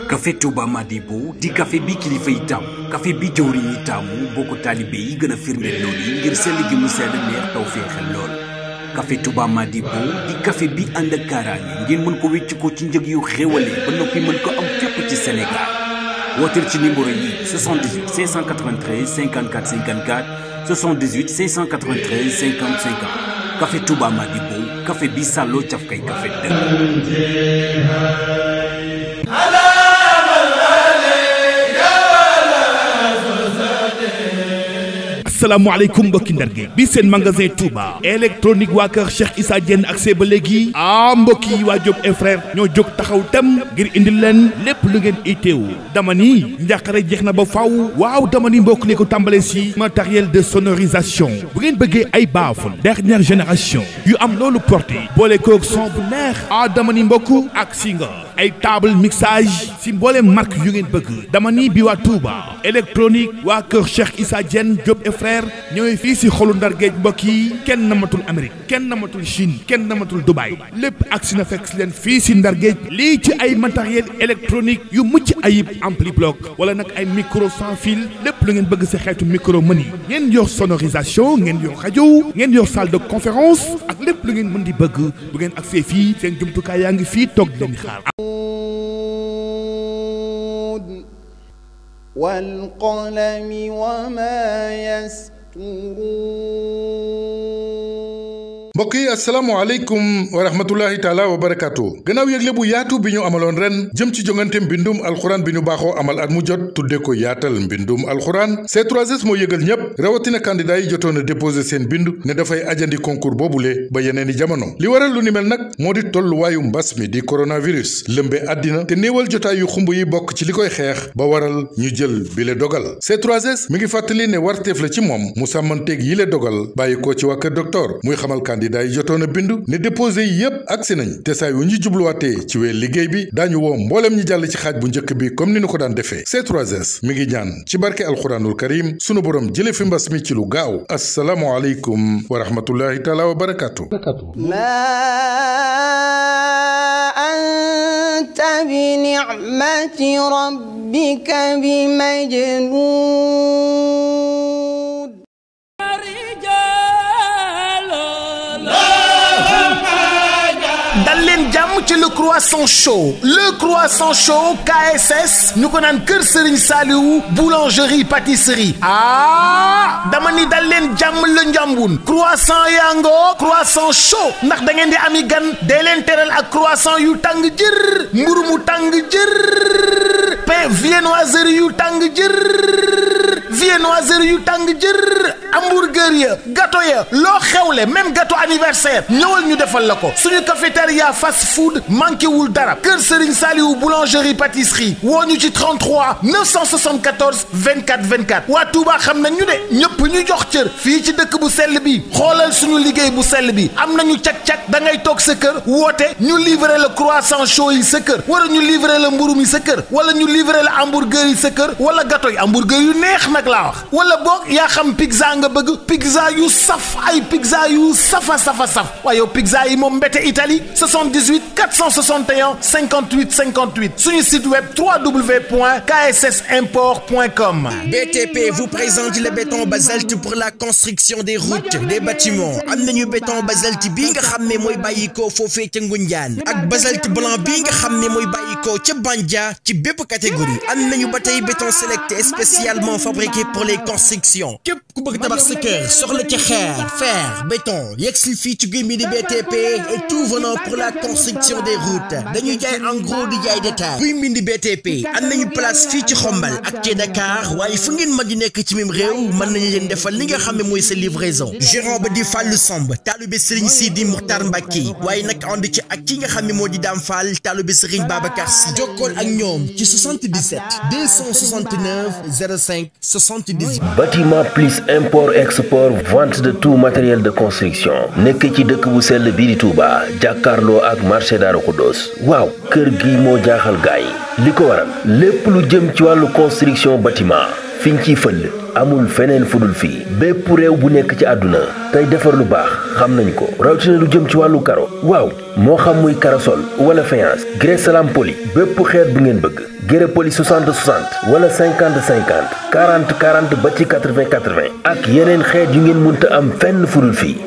café Touba Madibo di café bi kilifa yi taamu café bi jëwriñ yi taamu boo ko taalibe yi gën a firndeel loolu yi ngir sell gi mu sedd neex taw féexal lool café Touba Madibo di café bi ànd ak kaaraange ngeen mën ko wécc ko ci njëg yu xéwale ba noppi mën ko am fépp ci Sénégal wooteel ci numéro yi 78 593 54 54 78 593 50 50 café Touba Madibo café bi sàlloo cafkay café dëgg. asalaamaaleykum mbokki ndarge bi seen magasin Touba électronique waa kër Cheikh Issa Diène ak see ba léegi mbokk yi waa Diop et frère ñoo jóg taxaw tem ngir indil leen lépp lu ngeen itteewu dama ni njàqare jeex na ba faaw waaw dama ni mbokk li ko tàmbale si matériel de sonorisation bu ngeen bëggee ay baaful dernière génération yu am loolu porté boole koog son bu neex dama ni mbokk ak si nga ay table mixage si mbooleem marque yu ngeen bëgg dama ni bi waa Touba électronique waa kër Cheikh Issa Diène Diop et frère ñooy fii si xolu ndar géej mbokk yi kenn namatul Amérique kenn namatul Chine kenn namatul Dubaï lépp ak si na fekk si leen fii si ndar géej lii ci ay matériel électronique yu mucc ayib ampli bloc wala nag ay micro sans fil lépp lu ngeen bëgg si xeetu micro mën ngeen yor sonorisation ngeen yor rajo ngeen yor salle de conférence ak lépp lu ngeen mën di bëgg bu ngeen agsee fii seen jumtukaay yaa ngi fii toog leen xaar. والقلم وما يسطرون mbokk yi asalaamaaleykum wa rahmatullahi taala wa barakaatu gannaaw yëgle bu yaatu bi ñu amaloon ren jëm ci jongante mbindum alxuraan bi ñu baaxoo amal at mu jot tudde ko yaatal mbindum alxuraan C3S moo yëgal ñépp rawatina candidat yi jotoon a déposé seen bindu ne dafay ajandi concours boobule ba yeneeni jamono li waral lu ni mel nag moo di tolluwaayu mbas mi di coronavirus lëmbe àddina te néewal jotaay yu xumb yi bokk ci li koy xeex ba waral ñu jël bile dogal C3S mi ngi fàttali ne warteef la ci moom mu sàmmanteeg yile dogal bàyyi ko ci waa kër docteur muy xamal candidat yi jotoon a bindu ne déposé yi yépp agsi nañ te saa yu ñu jubluwaatee ci wéel liggéey bi daañu woo mbooleem ñi jàll ci xaaj bu njëkk bi comme ni ñu ko daan defee C3S mi ngi ñaan ci barke alxuraanul karim sunu borom jële fi mbas mi ci lu gaaw assalaamu aleykum wa rahmatullahi taala wa barakaatu anta bi ni'mati rabbika bi majnun dal leen jàmm ci le croissant chaud KSS ñu ko naan kër Serigne Saliou boulangerie pâtisserie dama ni dal leen jàmm la njàmbun croissant yango croissant chaud ndax da ngeen di ami gan dee leen teral ak croissant yu tàng jër mburu mu tàng jër pain viennoiserie yu tàng jër hamburger ya gâteau ya loo xewle même gâteau anniversaire ñëwal ñu defal la ko suñu cafétéria fast food manqué wul dara kër Serigne Saliou boulangerie pâtisserie woo ñu ci 33 974 24 24 waa Touba xam nañ ñu de ñëpp ñu jox cër fii ci dëkk bu sell bi xoolal suñu liggéey bu sell bi am nañu cak-cak da ngay toog sa kër woote ñu livrer la croissant chaud yi sa kër wala ñu livrer la mburu mi sa kër wala ñu livrer la hamburger yi sa kër wala gâteau yi hamburger yu neex nag laa wax wala boog yaa xam pizza nga bëgg pizza yu saf ay pizza yu safa waaye yow pizza yi moom mbete Italie 78 461 58 58 suñu site web www.kssimport.com. BTP vous présente le béton basalte pour la construction des routes des bâtiments am nañu béton basalte bii nga xam ne mooy bàyyikoo foofee ca Ngunjaan ak basalte blanc bii nga xam ne mooy bàyyikoo ca Bandia ci bépp catégorie am nañu ba tey béton sélecté spécialement fabriqué pour les constructions képp ku bëgg tabax sa kër soxla ci xeer fer béton yegsil fii ci Guy Mbind BTP et tout venant pour la construction des routes dañuy jaay en gros di jaay détail Guy Mbind BTP am nañu place fii ci Xombal ak ci Dakar waaye fu ngeen mën di nekk ci même réew mën nañu leen defal li nga xam ne mooy sa livraison gérant ba di Fallou Samb taalibe Serigne Sidi Muxtar Mbacke waaye nag ànd ci ak ki nga xam ne moo di Dame Fall taalibe Serigne Babacar Sy jokkool ak ñoom ci 77 269 05 78 bâtiment plus import export vente de tout matériel de construction nekk ci dëkk bu sell bii di Touba jàkkaarloo ak marché Darou Khoudoss waaw kër gi moo jaaxal gaay li ko waral lépp lu jëm ci wàllu construction bâtiment fiñ ciy fël amul feneen fudul fii bépp réew bu nekk ci àdduna tey defar lu baax xam nañ ko rawatina lu jëm ci wàllu karo waaw moo xam muy karasol wala faïence grès salam poli bépp xeet bu ngeen bëgg grès poli 60 60 wala 50 50 40 40 ba ci 80 80 ak yeneen xeet yu ngeen mënta am fenn fudul fii.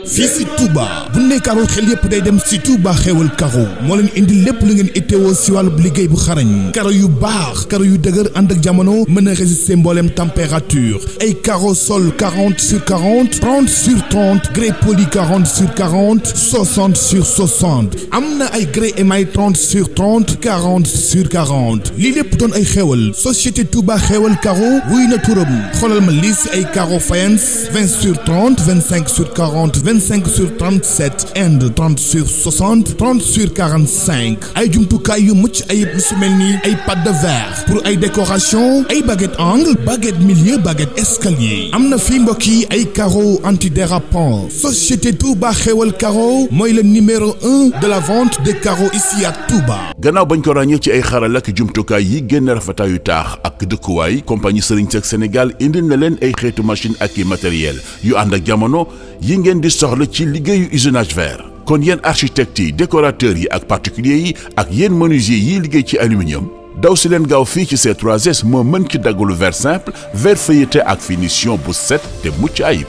fii si Touba bu ne karo xel yépp day dem si Touba xewal karo moo leen indi lépp lu ngeen itteewoo si wàllu liggéey bu xarañ karo yu baax karo yu dëgër ànd ak jamono mën a résister mbooleem température ay karo sol 40 sur 40 30 sur 30 grès poli 40 sur 40 60 sur 60 am na ay grès émail 30 sur 30 40 sur 40 lii lépp doon ay xewal société Touba xewal karo wuy na turam xoolal ma lii si ay karo faïence 20 sur 30 25 sur 40 25 sur 37 Inde 30 sur 60 30 sur 45 ay jumtukaay yu mucc ayib lu su mel ni ay pâte de verre pour ay décoration ay baguette angle baguette milieu baguette escalier am na fii mbokk yi ay carreaux antidérapants société Touba xewal carreau mooy le numéro 1 de la vente de carreaux ici à Touba. gannaaw bañ ko ràññee ci ay xaral ak jumtukaay yi génn rafetaayu taax ak dëkkuwaay compagnie Serigne Seck Sénégal indil na leen ay xeetu machine ak i matériel yu ànd ak jamono yi ngeen di soxla ci liggéeyu usinage verre kon yéen architectes yi décorateurs yi ak particuliers yi ak yéen menuisiers yi liggéey ci aluminium daw si leen gaaw fii ci C3S moo mën ci daggalu verre simple verre feuilleté ak finition bu set te mucc ayib.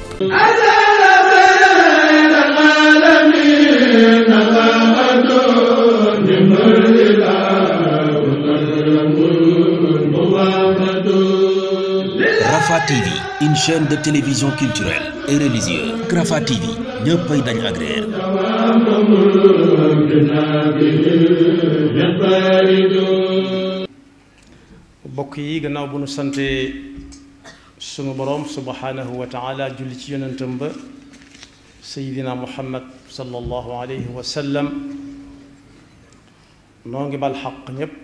Rafah TV, une chaîne de télévision culturelle et religieuse. Rafah TV ñëppay dañ agréer. mbokk yi gannaaw bu nu sante sunu borom subhanahu wa taala julli ci yonentam ba sayidina muhammad sallallahu alayhi wa sallam noo ngi bal xaq ñépp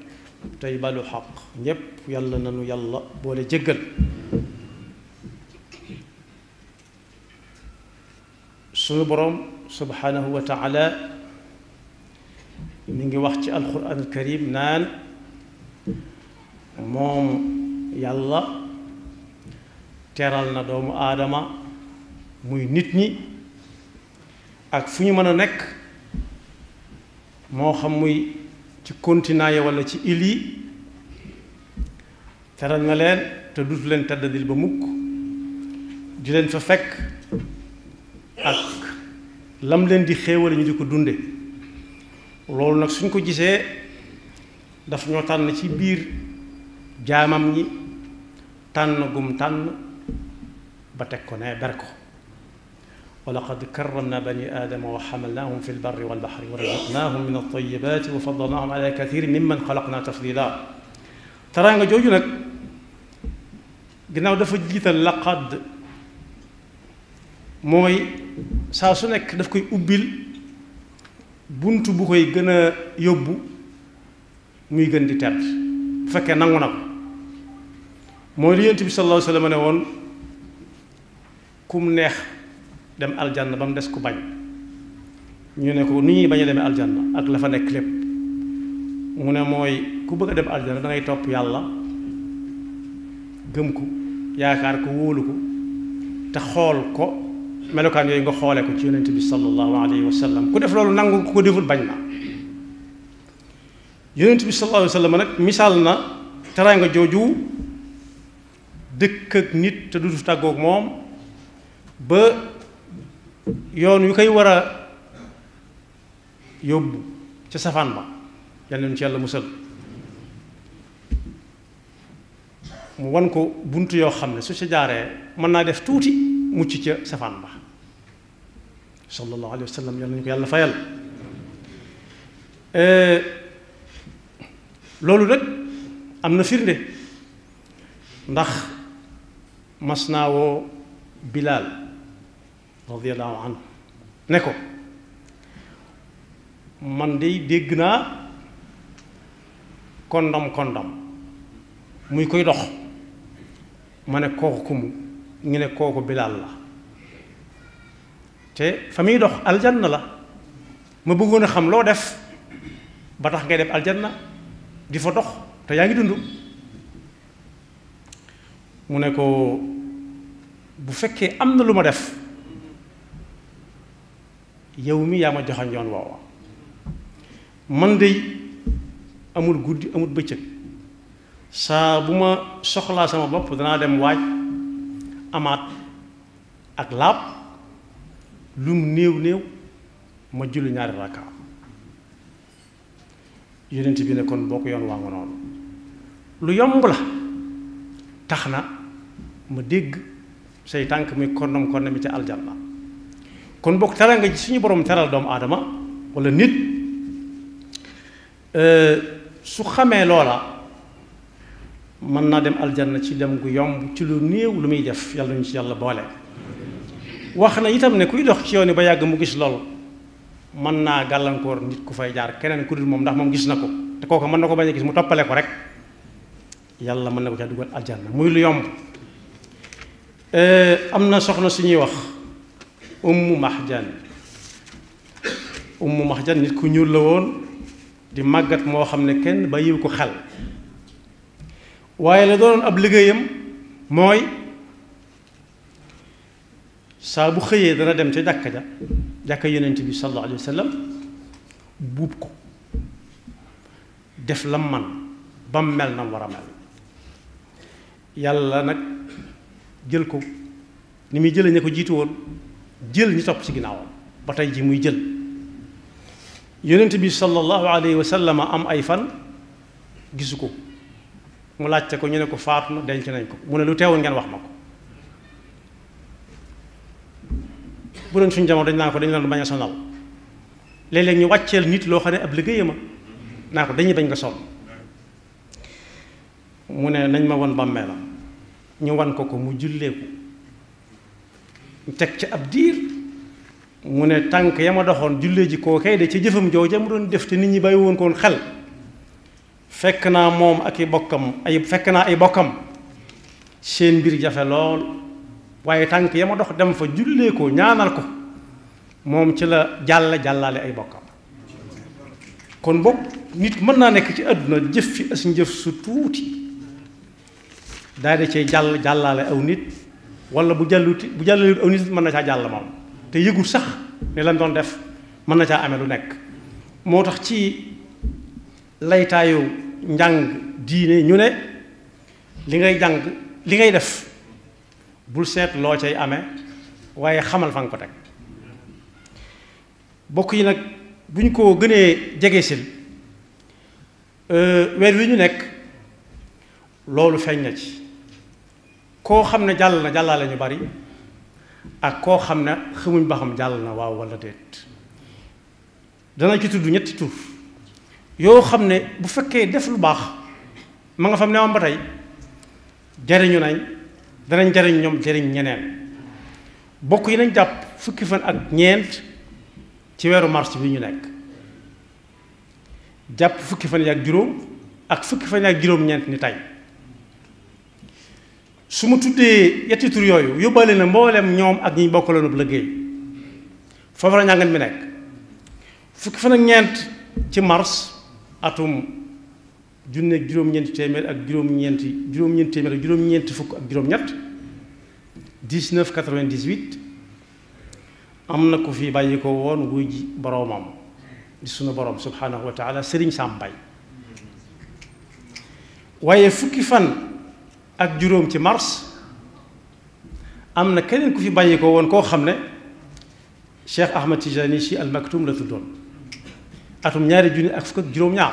tey balu xaq ñépp yàlla nanu yàlla boole jéggal sunu borom subhanahu wa taala mi ngi wax ci alquran alkarim naan moom yàlla teral na doomu aadama muy nit ñi ak fu ñu mën a nekk moo xam muy ci continent yi walla ci île yi teral na leen te dutu leen teddadil ba mukk di leen fa fekk ak lam leen di xéewale ñu di ko dunde loolu nag suñ ko gisee daf ñoo tànn ci biir jaamam ñi tànn gum tànn ba teg ko ne ber ko wa laqad karramna bani aadama wa xamalnaahum fi lbarri walbaxri wa razaqnaahum min altayibaati wa faddalnaahum ala kathirin mimman xalaqna tafdila teraanga jooju nag ginnaaw dafa jiital laqad mooy saa su nekk daf koy ubbil bunt bu koy gën a yóbbu muy gën di tedd bu fekkee nangu na ko mooy li Yonent bi sallallahu alayhi wa sallam ne woon kum neex dem aljanna ba mu des ku bañ ñu ne ko ni ñuy bañ a demee aljanna ak la fa nekk lépp mu ne mooy ku bëgg a dem aljanna da ngay topp yàlla gëm ko yaakaar ko wóolu ko te xool ko melokaan yooyu nga xoole ko ci Yonent bi sallallahu alayhi wa sallam ku def loolu nangu ku ko deful bañ na Yonent bi sallallahu alayhi wa sallam nag misaal na teraanga jooju dëkk ak nit te du tàggoog moom ba yoon yu koy war a yóbbu ca safaan ba yal nañu ci yàlla musal mu wan ko bunt yoo xam ne su ca jaaree mën naa def tuuti mucc ca safaan ba sallallahu alayhi wa sallam yal nañu ko yàlla fayal loolu nag am na firnde ndax mas naa woo Bilaal radiyallahu anhu ne ko man de dégg naa kondom muy koy dox ma ne kooku kumu ñu ne kooku Bilaal la te fa muy dox aljanna la ma bëggoon a xam loo def ba tax ngay dem aljanna di fa dox te yaa ngi dund mu ne ko bu fekkee am na lu ma def yow mi yaa ma joxañ yoon woowa man de amul guddi amul bëccëg saa bu ma soxlaa sama bopp danaa dem waaj amaat ak laab lum néew néew ma julli ñaari rakka yonent bi ne kon bokk yoon waa nga noonu lu yomb la tax na ma dégg say tànk muy konnam mi ca aljanna kon bokk teral nga suñu borom teral doomu aadama walla nit su xamee loola mën naa dem aljanna ci dem gu yomb ci lu néew lu muy def yàlla ñu ci yàlla boole. wax na itam ne kuy dox ci yoon yi ba yàgg mu gis lool mën naa gàllankoor nit ku fay jaar keneen ku dul moom ndax moom gis na ko te kooku mën na ko bañ a gis mu toppale ko rek yàlla mën na ko ca dugal aljanna muy lu yomb. am na soxna suñuy wax Ummu Mahjan nit ku ñuul la woon di màggat moo xam ne kenn bàyyiwu ko xel waaye la doon ab liggéeyam mooy saa bu xëyee dana dem ca jàkka yonent bi sallallahu alayhi wa sallam buub ko def lam man ba mu mel na mu war a mel yàlla nag jël ko ni muy jëlee ña ko jiitu woon jël ñi topp ci ginnaawam ba tey ji muy jël yonent bi sallallahu alayhi wa sallam am ay fan gisu ko mu laajte ko ñu ne ko faatu na denc nañ ko mu ne lu teewoon ngeen wax ma ko bu doon suñu jamono dañ naan ko dañu leen bañ a sonal léeg-léeg ñu wàcceel nit loo xam ne ab liggéeyam naa ko dañuy bañ nga sonn mu ne nañ ma won bàmmeelam ñu wan ko mu julleeku ñu teg ci ab diir mu ne tànk ya ma doxoon jullee ji koo kay de ci jëfam jooja mu doon def te nit ñi bàyyi woon koon xel fekk naa moom ak i bokkam fekk naa ay bokkam seen mbir jafe lool waaye tànk ya ma dox dem fa jullee ko ñaanal ko moom ci la jàllaale ay bokkam kon bokk nit mën naa nekk ci àdduna jëf fi as njëf su tuuti daal di cay jàllaale aw nit wala bu jàllalee aw nit mën na caa jàll moom te yëgul sax ne lan doon def mën na caa amee lu nekk moo tax ci laytaayu njàng diine ñu ne li ngay def bul seet loo cay amee waaye xamal fa nga ko teg bokk yi nag bu ñu ko gënee jege sil weer wi ñu nekk loolu feeñ na ci koo xam ne jàll na jàllaale ñu bari ak koo xam ne xamuñ ba xam jàll na waaw walla déet dana ci tudd ñetti tur yoo xam ne bu fekkee def lu baax ma nga fam ne am ba tey jariñu nañ danañ jariñ ñoom jariñ ñeneen bokk yi nañ jàpp fukki fan ak ñeent ci weeru mars bi ñu nekk jàpp fukki fan yi ak juróom ak fukki fan yi ak juróom-ñeent ni tey su ma tuddee yetti tur yooyu yóbbaale na mboolem ñoom ak ñi bokkaloon bu liggéey foofu la njàngat mi nekk fukki fan ak ñeent ci mars atum junne ak juróom-ñeenti téeméer ak juróom-ñeenti fukk ak juróom-ñett 1998 am na ko fi bàyyi ko woon wuy ji boroomam di sunu boroom subhaanahu wa taala Sëriñ Sam Mbaye waaye fukki fan ak juróom ci mars am na keneen ku fi bàyyi ko woon koo xam ne Cheikh Ahmad Tijani Sy Al Maktoum la tuddoon atum ñaari junni ak fukk ak juróom-ñaar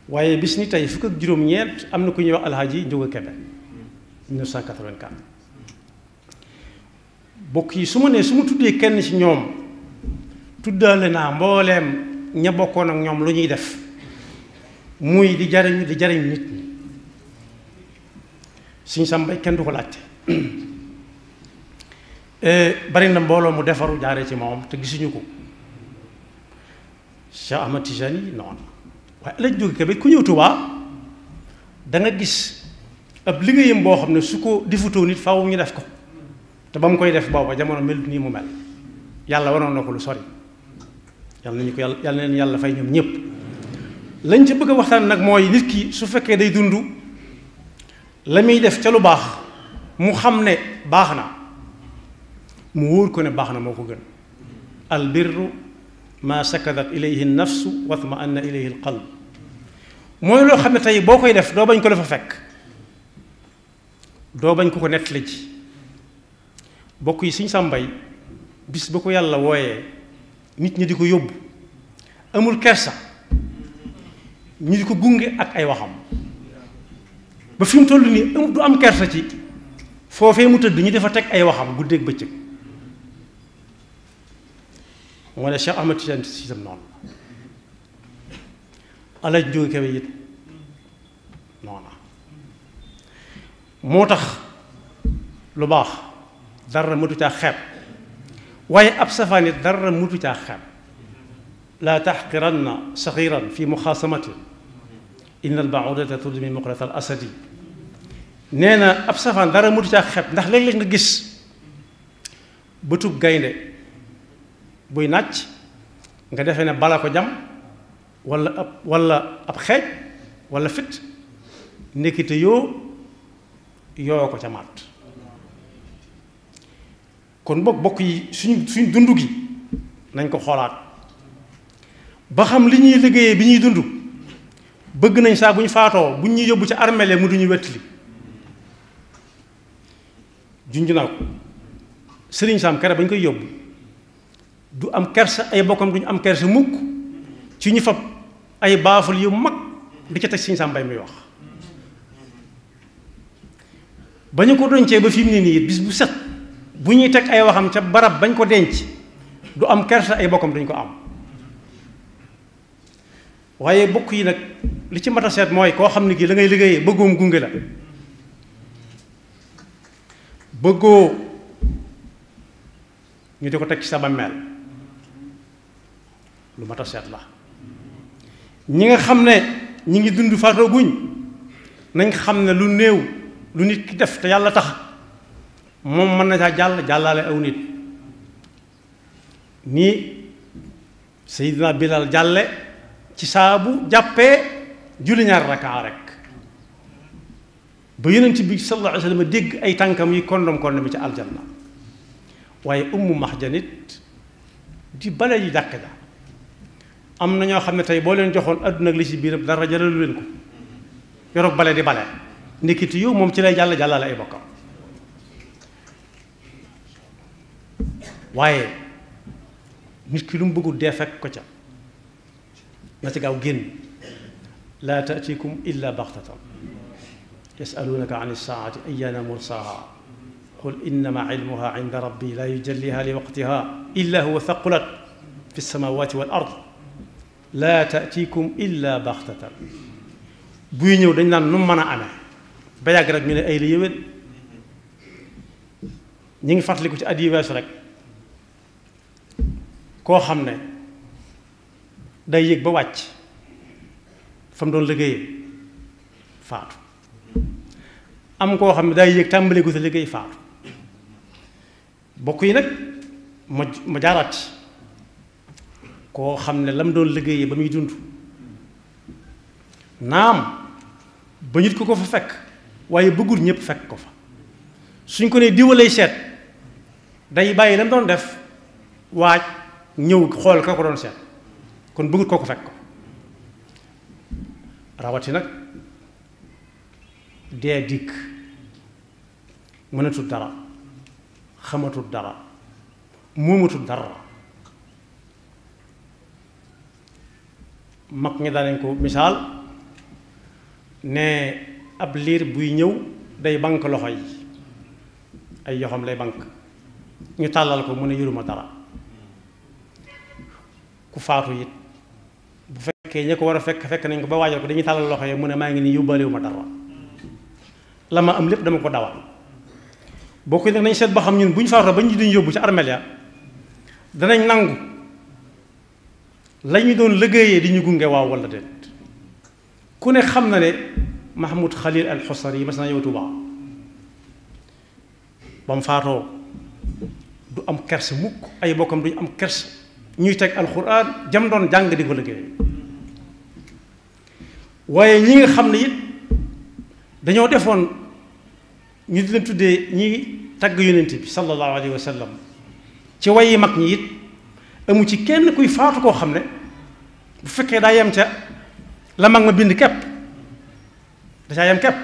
waaye bis ni tey fukk ak juróom-ñeent am na ku ñuy wax Alhaji Njóga Kebe 1984 bokk yi su ma tuddee kenn ci ñoom tuddaale naa mbooleem ña bokkoon ak ñoom lu ñuy def muy di jariñ nit ñi Sëriñ Sam Mbaye kenn du ko laajte bari na mbooloo mu defaru jaaree ci moom te gisuñu ko Cheikh Ahmad Tijani noonu waaye lañ jóge Kébé ku ñëw Tuubaa da nga gis ab liggéeyam boo xam ne su ko defutoo nit faaw ñu def ko te ba mu koy def booba jamono melut nii mu mel yàlla wanoon na ko lu sori yàlla nañu ko yàlla na leen yàlla fay ñoom ñëpp lañ ca bëgg a waxtaan nag mooy nit ki su fekkee day dund la muy def ca lu baax mu xam ne baax na mu wóor ko ne baax na moo ko gën. al birru ma sakadat ilayhi nafsu wa tma'anna ilayhi al qalb mooy loo xam ne tey boo koy def doo bañ ko la fa fekk, doo bañ ko nettali ci. bokk yi Sëñ Sàmbay bis ba ko yàlla wooyee nit ñi di ko yóbbu amul kersa, ñu di ko gunge ak ay waxam ba fi mu toll nii du am kersa ci foofee mu tëdd ñu dafa teg ay waxam guddeeg bëccëg. moo ne Cheikh Ahmad Tidiane Sy itam noonu Alaaji Njóogu Kebe it noonu moo tax lu baax dara mëtu caa xeeb, waaye ab safaan it dara mëtu caa xeeb. laa taxqiranna saxiran fi muxaasamatin inna albaudata tudmi muqlat al asadi. nee na ab safaan dara mëtu caa xeeb, ndax léeg-léeg nga gis bëtub gaynde buy nàcc nga defee ne bala ko jam wala ab xeej wala fit nekkite yoo ko ca màtt. kon bokk yi suñ dund gi nañ ko xoolaat ba xam li ñuy liggéeyee bi ñuy dund bëgg nañ saa bu ñu faatoo bu ñuy yóbbu ca armele mu duñu wettali. junj naa ko Sëriñ Sam kere ba ñu koy yóbbu du am kersa, ay bokkam duñu am kersa mukk ci ñu fab ay baaful yu mag di ca teg Sëñ Sam Mbay muy wax. ba ñu ko doncee ba fi mu ne nii bis bu set bu ñuy teg ay waxam ca barab bañ ko denc du am kersa, ay bokkam duñ ko am. waaye bokk yi nag li ci mat a seet mooy koo xam ne kii la ngay liggéeyee bëggoom gunge la, bëggoo ñu di ko teg ci sa bàmmeel, lu mat a seet la. ñi nga xam ne ñi ngi dund faatoo guñ nañ xam ne lu néew lu nit ki def te yàlla tax moom mën na caa jàllaale aw nit. nii Seydina Bilal jàlle ci saabu jàppee julli ñaar rakaa rek ba yonent bi sallallahu alayhi wa sallam dégg ay tànkam yi kondom bi ci aljanna. waaye Ummu Mahjanit di bale yi jàkk ja am na ñoo xam ne tey boo leen joxoon àdduna ak li ci biiram dara jaralu leen ko, yoroog bale di bale ndekiti yow moom ci lay jàllale ay bokkam. waaye nit ki lu mu bëggul dee fekk ko ca na ci gaaw génn. laa taatikum illa baxtatan yasalunaka an ilsaati ayana mursaha qul innama ilmuha inda rabbi la yujalliha li waqtiha illa huwa thaqulat fi lsamawati wal ard laa taatikum illa baxtatan. buy ñëw dañ naan nu mu mën a amee ba yàgg rek ñu ne ay la yéwén. ñi ngi fàttaliku ci at yi weesu rek koo xam ne day yëg ba wàcc fa mu doon liggéeyee faatu, am koo xam ne day yëg tàmbalee ko sa liggéey faatu. bokk yi nag ma jaaraat ci koo xam ne la mu doon liggéeyee ba muy dund naam ba nit ko fa fekk waaye bëggul ñëpp fekk ko fa. suñ ko nee diwalay seet day bàyyi la mu doon def waaj ñëw xool ka ko doon seet, kon bëggul koo ko fekk ko. rawati nag dee dikk mënatul dara, xamatul dara, moomatul dara. mag ñi daanañ ko misaal ne ab liir buy ñëw day bank loxo yi, ay yoxam lay bank, ñu tàllal ko mu ne yoruma dara. ku faatu it bu fekkee ña ko war a fekk nañ ko ba waajal ko dañuy tàllal loxo yi mu ne maa ngi nii yóbbaalewu dara, la ma am lépp dama ko dawal. bokk nag nañ seet ba xam ñun bu ñu faatoo ba ñu dañu yóbbu ci armeel ya danañ nangu la ñu doon liggéeyee di ñu gunge waaw wala déet. ku ne xam na ne Mahmoud Khalil al Xusari yi mas na yow Tuubaa ba mu faatoo du am kerse mukk, ay bokkam duñu am kerse, ñuy teg alxuraan jam doon jàng di ko liggéey. waaye ñi nga xam ne it dañoo defoon ñu di leen tuddee ñi tagg yonent bi sallallahu alayhi wa sallam ci wayi mag ñi it amu ci kenn kuy faatu koo xam ne bu fekkee daa yem ca la mag ma bind kepp da caa yem kepp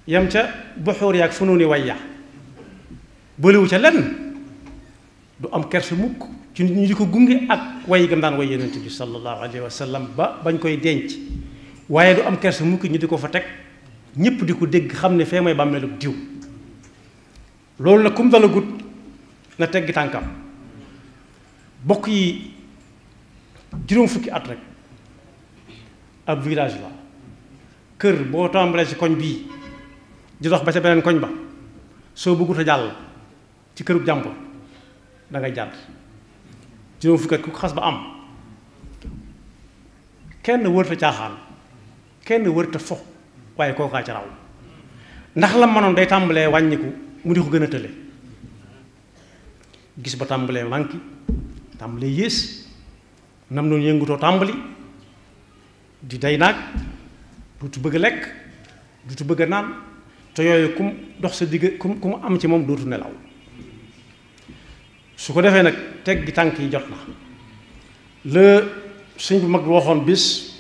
yem ca buxuur yaag funuuni wayya boolewu ca lenn du am kersa mukk ci nit ñi di ko gunge ak way gam daan way yonent bi sallallahu alayhi wa sallam ba bañ koy denc waaye du am kersa mukk ñu di ko fa teg ñëpp di ko dégg xam ne fee mooy bàmmeelu diw loolu nag kum dala gut na teggi tànkam bokk yi juróom fukki at rek ab village la kër boo tàmbalee ci koñ bii di dox ba ca beneen koñ ba soo bëggut a jàll ci kërub jàmbur da ngay jàdd juróom fukki at ku xas ba am kenn wërta caaxaan kenn wërta fo waaye kookaa ci raw ndax la mënoon day tàmbalee wàññiku mu di ko gën a tële gis ba tàmbalee manki tàmbalee yées nam noonu yëngutoo tàmbali di day naag duutu bëgg a lekk duutu bëgg a naan te yooyu kum dox sa digg kum am ci moom dootu nelaw su ko defee nag teg gi tànk yi jot na la sëñ bu mag bi waxoon bis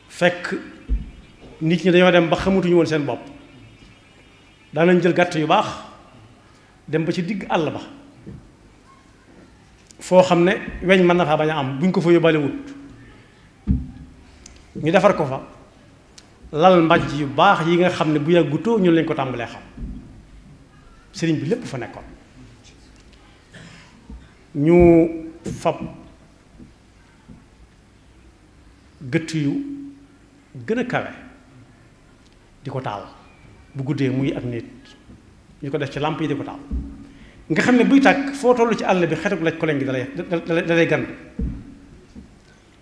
fekk nit ñi dañoo dem ba xamatuñu woon seen bopp daanañ jël gàtt yu baax dem ba ci digg àll ba foo xam ne weñ mën na faa bañ a am buñ ko fa yóbbaale wut ñu defar ko fa lal mbàjj yu baax yi nga xam ne bu yàggutoo ñun lañ ko tàmbalee xam sëriñ bi lépp fa nekkoon ñu fab gëtt yu gën a kawe di ko taal bu guddee muy ak nit ñu ko def ci làmp yi di ko taal nga xam ne buy tàkk foo tollu ci àll bi xetuk laj ko leen gi dalay gand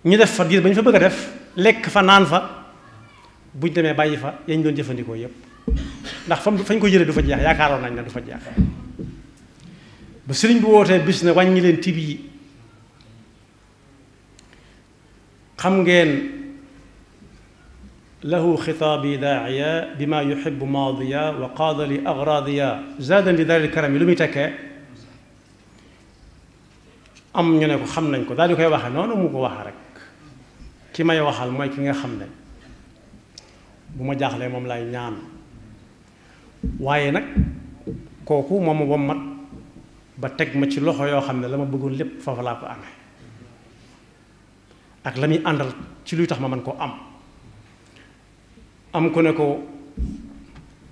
ñu def fa diir ba ñu fa bëgg a def lekk fa naan fa buñ demee bàyyi fa yañ doon jëfandikoo yépp ndax fañ ko jëlee du fa jeex yaakaaroon nañ ne du fa jeex ba sëriñ bi wootee bis ne wàññi leen tib yi xam ngeen lahu xitaabi daaciya bima yuxibu maadiya wa qaada li agraadiya zaadan li daaril karami lu muy tekkee am ñu ne ko xam nañ ko daal di koy waxe noonu mu ko waxe rek ki may waxal mooy ki nga xam ne bu ma jaaxlee moom lay ñaan waaye nag kooku moom ma wommat ba teg ma ci loxo yoo xam ne la ma bëggoon lépp foofa laa ko amee ak la muy àndal ci luy tax ma mën koo am ko ne ko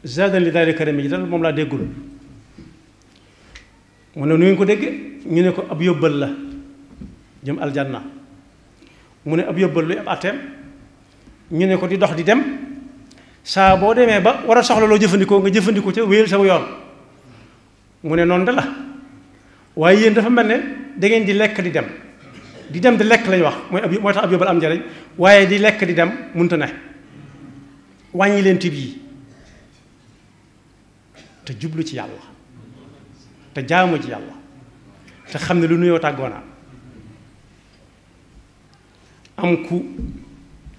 zaadan li daari karami ji dal moom laa déggul mu ne nu ngeen ko dégge ñu ne ko ab yóbbal la jëm aljanna mu ne ab yóbbal luy ab àtteem ñu ne ko di dox di dem saa boo demee ba war a soxla loo jëfandikoo nga jëfandikoo ca wéyal sama yoon mu ne noonu de la waaye yéen dafa mel ne da ngeen di lekk di dem di lekk lañu wax mooy tax ab yóbbal am njariñ waaye di lekk di dem mënta ne wàññi leen tib yi te jublu ci yàlla te jaamu ci yàlla te xam ne lu nuyoo tàggoona am ku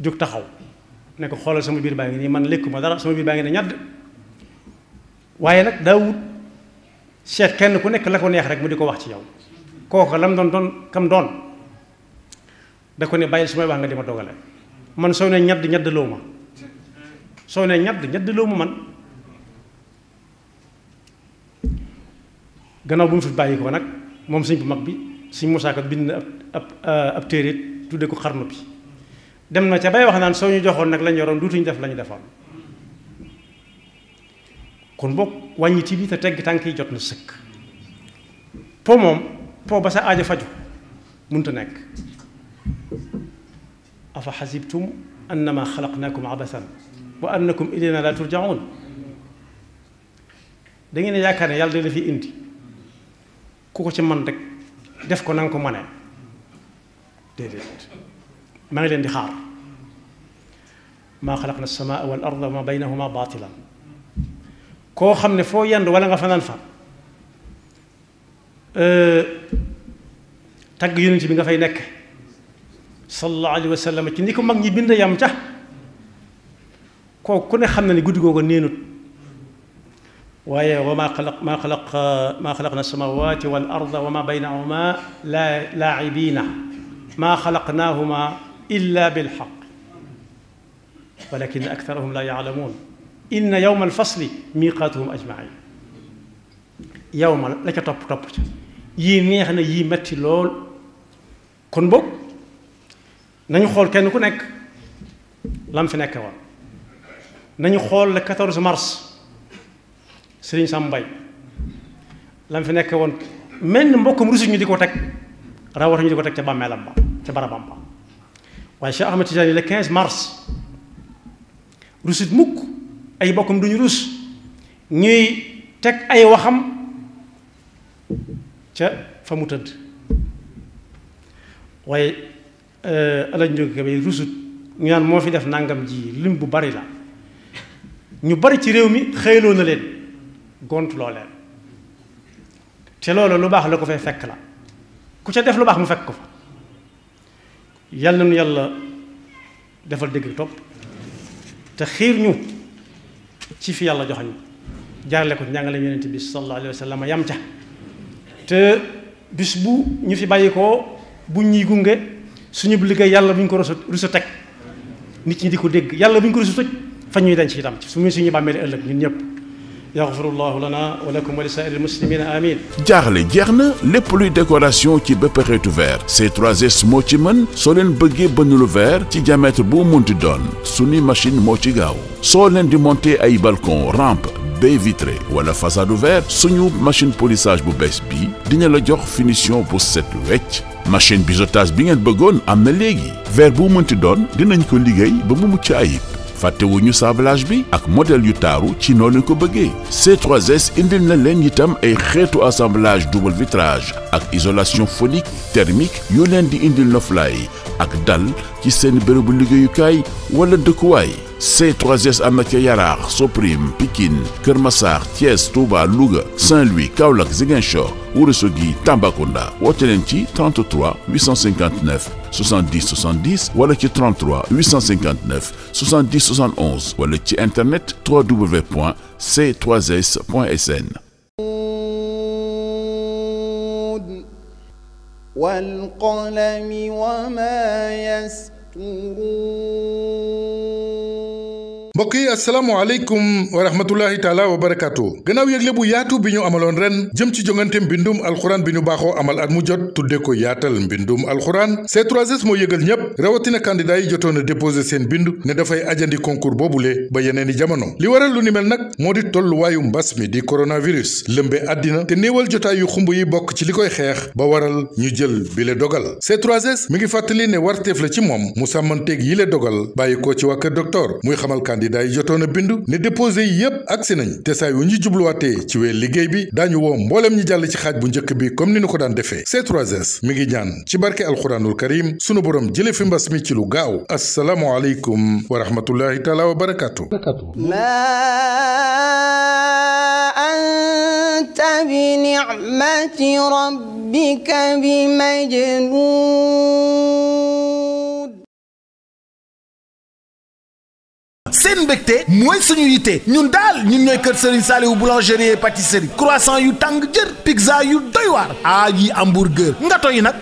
jóg taxaw ne ko xoolal sama biir baa ngi nii man lekkuma dara sama biir baa ngi ne ñadd waaye nag daa wut seet kenn ku nekk la ko neex rek mu di ko wax ci yow kooku lam doon kam doon da ko ne bàyyil su may wax nga di ma dogale man soo ne ñadd loo ma soo ne ñadd loo ma man gannaaw bu mu fi bàyyi ko nag moom sëñ bu mag bi sëñ Musaa Ka bind na ab téere tudde ko xarnu bi dem na ca bay wax naan soo ñu joxoon nag lañu yoroon duutuñu def lañu defoon kon boog wàññiti bi te tegg tànk yi jot na sëkk po moom po ba sa aajo faju munta nekk afa xasibtum annama xalaqnaakum abasan wa annakum ilayna la turjaun da ngeen yaakaar ne yàlla da la fi indi ku ko ci man rek def ko na nga ko mënee déedéet maa ngi leen di xaar maa xalaqna as-samaa wal arda wa ma baynahuma baatilan koo xam ne foo yendu wala nga fanaan fa tagg yonent bi nga fay nekk sallallahu alayhi wa sallam ci ni ko mag ñi bind yam ca kooku ku ne xam na ni guddi googu neenut waaye wa maa xalaqna samawati wal arda wa ma baynahuma laa'ibiina maa xalaqnaahuma illa bilxaq walakin aktarahum la yaalamuun inna yawma alfasli miqaatuhum ajmain yawma la ca topp ca yii neex na yii metti lool kon boog nañu xool kenn ku nekk lam fi nekk woon nañu xool le 14 mars Sëriñ Sam Mbaye lam fi nekk woon menn mbokkam rusu ñu di ko teg rawatu ñu di ko teg ca bàmmeelam ba ca barabam ba waaye Cheikh Ahmed Tidiane le 15 mars rusut mukk ay bokkam duñu rus ñuy teg ay waxam ca fa mu tëdd waaye alañ jóge ka bay rusut ñu naan moo fi def nangam ji lim bu bari la ñu bari ci réew mi xëyloo na leen gont loo leen te loolu lu baax la ko fay fekk la ku ca def lu baax mu fekk ko fa yàlla nu yàlla defal dégg topp te xiir ñu ci fi yàlla joxañ jaarale ko njàngale yonent bi sallallahu alayhi wa sallam yam ca te bis bu ñu fi bàyyi ko bu ñuy gunge suñu liggéey yàlla bu ñu ko rusa teg nit ñi di ko dégg yàlla bu ñu ko rusa tëj fa ñuy denc itam suñu bàmmeeli ëllëg ñun ñëpp yaxfirullahu lana wa lakum wa li saa'iril muslimina amin jaaxle jeex na lépp luy décoration ci bépp xeetu verre C3S moo ci mën soo leen bëggee bënn lu verre ci diamètre bu munti doon suñu machine moo ci gaaw soo leen di monter ay balcon rampe baie vitrée wala façade verre suñu machine polissage bu bees bi dina la jox finition bu set wecc machine biseautage bi ngeen bëggoon am na léegi verre bu munti doon dinañ ko liggéey ba mu mucc ayib fàttewuñu sablage bi ak modèle yu taaru ci noonu ko bëggee C3S indil na leen itam ay xeetu assemblage double vitrage ak isolation phonique thermique yu leen di indil noflaay ak dal ci seen bërëbu liggéeyukaay wala dëkkuwaay C3S am na ca Yaraax Soprim Pikine Kër Massar Thiès Touba Louga Saint-Louis Kaolack Ziguinchor Ourossogui Tambacounda woote leen ci 33 859 70 70 wala ci 33 859 70 71 wala ci internet www.c3s.sn. wal qalami wa ma yasturuun. mbokk yi asalaamaaleykum wa rahmatullahi taala wa barakaatu gannaaw yëgle bu yaatu bi ñu amaloon ren jëm ci jongante mbindum alxuraan bi ñu baaxoo amal at mu jot tudde ko yaatal mbindum alxuraan C3S moo yëgal ñépp rawatina candidat yi jotoon a déposé seen bindu ne dafay ajandi concours boobule ba yeneeni jamono li waral lu ni mel nag moo di tolluwaayu mbas mi di coronavirus lëmbe àddina te néewal jotaay yu xumb yi bokk ci li koy xeex ba waral ñu jël bile dogal C3S mi ngi fàttali ne warteef la ci moom mu sàmmanteeg yile dogal bàyyi ko ci waa kër docteur muy xamal candidat yi jotoon a bindu ne déposé yi yépp agsi nañ te saa yu ñu jubluwaatee ci weer liggéey bi daañu woo mbooleem ñi jàll ci xaaj bu njëkk bi comme ni ñu ko daan defee C3S mi ngi ñaan ci barke alxuraanul karim sunu borom jële fi mbas mi ci lu gaaw assalaamu aleykum wa rahmatullahi taala wa barakaatu anta bi ni'mati rabbika bi majnuun. seen mbégte mooy suñu yitte ñun daal ñun ñooy kër Serigne Saliou boulangerie et pâtisserie croissant yu tàng jër pizza yu doy waar yi hamburger ngato yi nag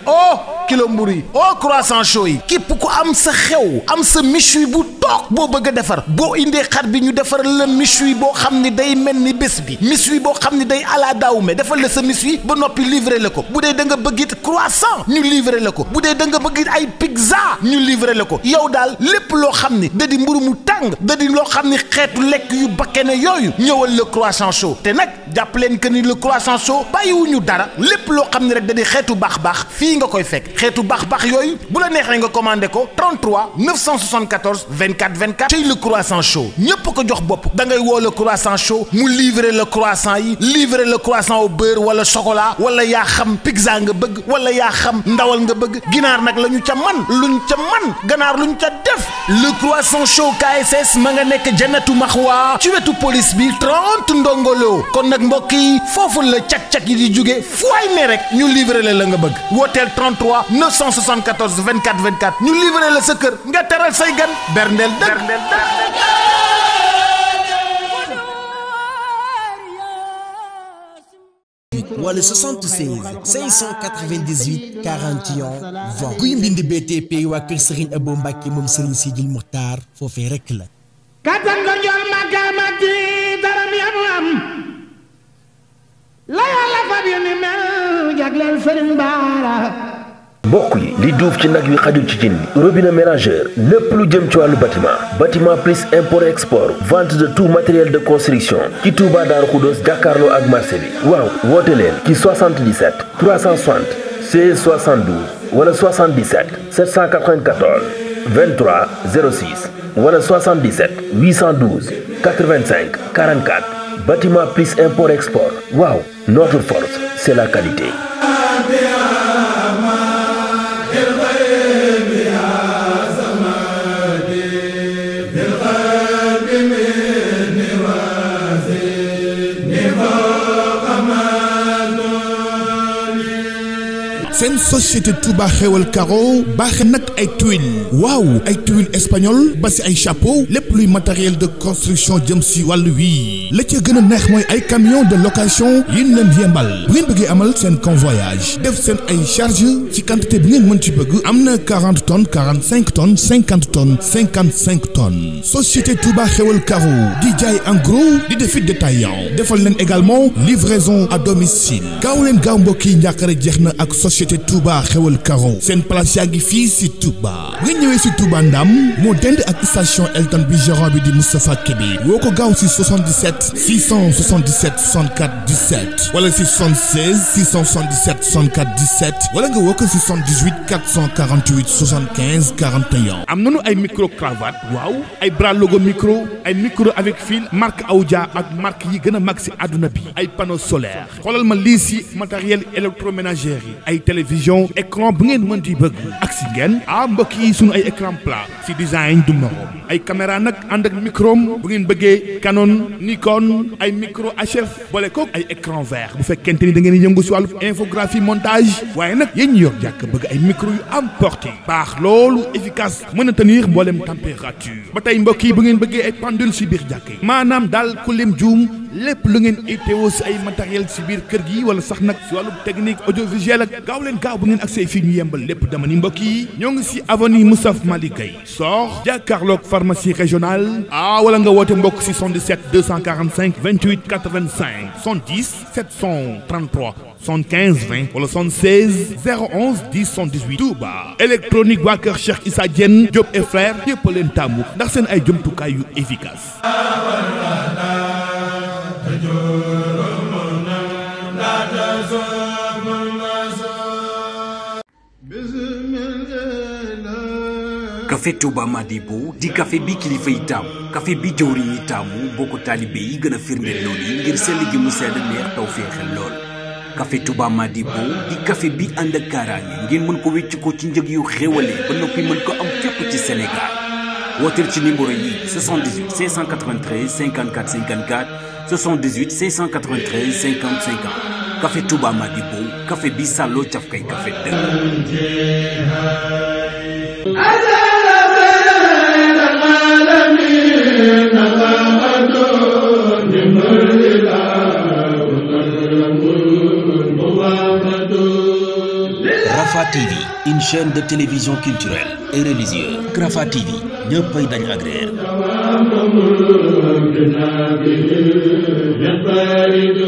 kilo mburu yi croissant chaud yi képp ku am sa xew am sa méchoui bu toog boo bëgg a defar boo indee xar bi ñu defaral la méchoui boo xam ni day mel ni bés bi méchoui boo xam ni day ala daawme defal la sa méchoui ba noppi livré la ko bu dee da nga bëgg it croissant ñu livré la ko bu dee da nga bëgg it ay pizza ñu livré la ko yow daal lépp loo xam ni da di mburu mu tàng da di loo xam ni xeetu lekk yu bakkene yooyu ñëwal le croissant chaud te nag jàpp leen que ni le croissant chaud bàyyiwuñu dara lépp loo xam ni rek da di xeetu baax-baax fii nga koy fekk xeetu baax-baax yooyu bu la neexee nga commandé ko 33 974 24 24 cey le croissant chaud ñépp ko jox bopp da ngay woo le croissant chaud mu livrer le croissant yi livrer le croissant au beurre wala chocolat wala yaa xam pizza nga bëgg wala yaa xam ndawal nga bëgg ginaar nag la ñu ca man luñ ca man ganaar luñ ca def le croissant chaud KSS ma nga nekk Jannatu Maxwa ci wetu police bi 30 ndongolo kon nag mbokk yi foofu la cak-cak yi di jóge fooy ne rek ñu livrer la nga bëgg wooteel 33 974 24 24 ñu livrer la sa kër nga teral say gan berndeel dëkk wala 76 598 41 20 kuy mbind BTP waa kër Serigne Abo Mbacke moom Serigne Sidil Muxtaar foofee rekk la. kattan ko jox makaamati daram yamu am la yàlla fab yu ni mel jagleel Serigne Bara. mbokk yi li duuf ci nag wi xajul ci cin li robinet mélangeur lépp lu jëm ci wàllu bâtiment plus import export vente de tout matériel de construction ci Touba Darou Khoudoss jàkkaarloo ak marché bi waaw woote leen ci 77 360 16 72 wala 77 794 23 06 wala 77 812 85 44 bâtiment plus import export waaw notre force c'est la qualité. seen société Touba Xewal Caro baaxe nag ay tuiles waaw ay tuiles espagnol ba si ay chapeau lépp luy matériel de construction jëm si wàllu wii la ca gën a neex mooy ay camion de location yi ñu leen yembal bu ngeen bëggee amal seen convoyage def seen ay charge ci quantité bi ngeen mën ci bëgg am na 40 tonnes 45 tonnes 50 tonnes 55 tonnes société Touba Xewal Caro di jaay en gros di defit détaillant defal leen également livraison à domicile gaaw leen gaaw mbokk yi njàqare jeex na ak société Touba Xewal Caro seen place yaa ngi fii si Touba bu ngeen ñëwee si Touba Ndam moo dend ak station Elton bi gérant bi di Moustapha Kébé woo ko gaaw si 77 677 64 17 wala si 76 677 64 17 wala nga woo ko si 78 448 75 41. am nañu ay micro cravate waaw ay bras logo micro ay micro avec fil marque Audia ak marque yi gën a mag si àdduna bi ay panneau solaire xoolal ma lii si matériel électroménager yi ay télévision écran bu ngeen mën di bëgg ak si ngeen mbokk yi sunu ay écran plat si design du morom ay caméra nag ànd ak micro bu ngeen bëggee Canon Nikon ay micro HF boole kook ay écran vert bu fekkente ni da ngeen yëngu si wàllu infographie montage waaye nag yéen ñi yor jàkk bëgg ay micro yu am portée baax loolu efficace mën a tenir mboolem température ba tey mbokk yi bu ngeen bëggee ay pendule si biir jàkk yi maanaam daal ku lim juum lépp lu ngeen itteewoo si ay matériel si biir kër gi wala sax nag si wàllu technique audiovisuel ak gaaw leen gaaw bu ngeen ak say fii ñu yembal lépp dama ni mbokk yi ñoo ngi si avenue Moustapha Malick Gueye sox jàkkaarloog pharmacie régionale wala nga woote mbokk si 77 245 28 85 70 733 75 20 wala 76 011 10 118 Touba électronique waa kër Cheikh Issa Diène Diop et frère ñëpp a leen tàmmu ndax seen ay jumtukaay yu efficace. café Touba Madibo di café bi kilifa yi taamu café bi jëwriñ yi taamu boo ko taalibe yi gën a firndeel lool yi ngir sell gi mu sedd neex taw féexel lool café Touba Madibo di café bi ànd ak kaaraange ngeen mën ko wécc ko ci njëg yu xéwale ba noppi mën ko am fépp ci Sénégal wooteel ci numéro yi 78 593 54 54 78 593 50 50 café Touba Madibo café bi sàlloo cafkay café Rafah TV, une chaîne de télévision culturelle et religieuse. Rafah TV, ñëppay dañ agréer. ينفرد